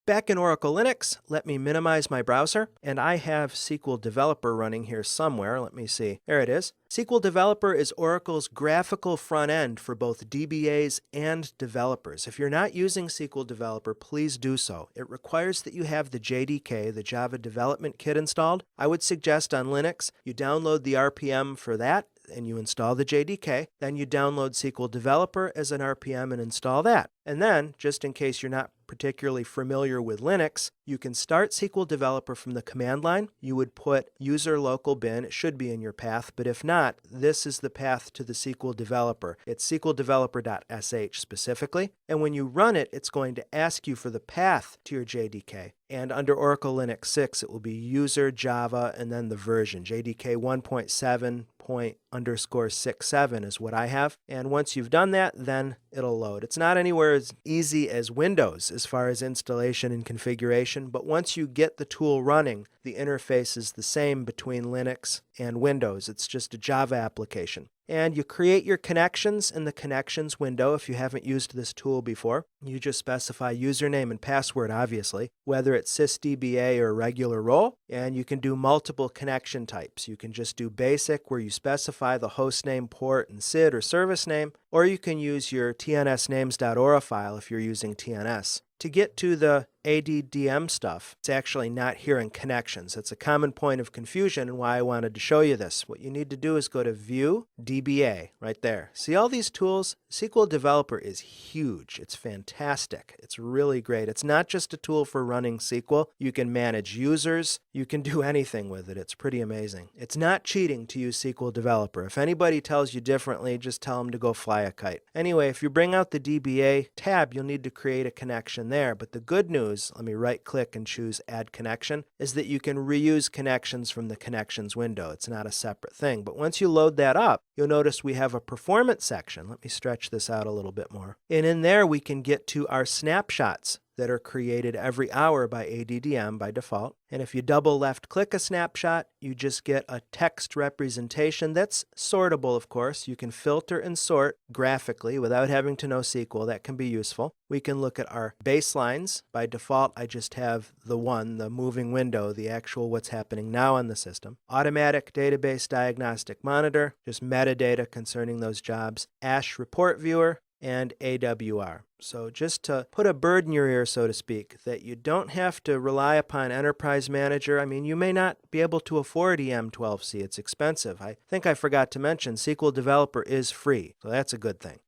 Back in Oracle Linux, let me minimize my browser, and I have SQL Developer running here somewhere. Let me see. There it is. SQL Developer is Oracle's graphical front end for both DBAs and developers. If you're not using SQL Developer, please do so. It requires that you have the JDK, the Java Development Kit, installed. I would suggest on Linux you download the RPM for that, and you install the JDK. Then you download SQL Developer as an RPM and install that. And then, just in case you're not particularly familiar with Linux, you can start SQL Developer from the command line. You would put user local bin. It should be in your path, but if not, this is the path to the SQL Developer. It's sqldeveloper.sh specifically, and when you run it, it's going to ask you for the path to your JDK. And under Oracle Linux 6, it will be user, Java, and then the version. JDK 1.7._67 is what I have. And once you've done that, then it'll load. It's not anywhere as easy as Windows as far as installation and configuration, but once you get the tool running, the interface is the same between Linux and Windows. It's just a Java application. And you create your connections in the Connections window if you haven't used this tool before. You just specify username and password, obviously, whether it's sysdba or regular role, and you can do multiple connection types. You can just do basic, where you specify the hostname, port, and SID or service name, or you can use your tnsnames.aura file if you're using TNS. To get to the ADDM stuff, it's actually not here in Connections. It's a common point of confusion and why I wanted to show you this. What you need to do is go to View, DBA, right there. See all these tools? SQL Developer is huge. It's fantastic. It's really great. It's not just a tool for running SQL. You can manage users. You can do anything with it. It's pretty amazing. It's not cheating to use SQL Developer. If anybody tells you differently, just tell them to go fly a kite. Anyway, if you bring out the DBA tab, you'll need to create a connection there. But the good news, let me right-click and choose Add Connection, is that you can reuse connections from the Connections window. It's not a separate thing. But once you load that up, you'll notice we have a Performance section. Let me stretch this out a little bit more. And in there, we can get to our snapshots that are created every hour by ADDM by default. And if you double left click a snapshot, you just get a text representation that's sortable, of course. You can filter and sort graphically without having to know SQL. That can be useful. We can look at our baselines. By default, I just have the moving window, the actual what's happening now on the system. Automatic database diagnostic monitor, just metadata concerning those jobs. Ash report viewer, and AWR. So just to put a bird in your ear, so to speak, that you don't have to rely upon Enterprise Manager. I mean, you may not be able to afford EM12C. It's expensive. I think I forgot to mention SQL Developer is free, so that's a good thing.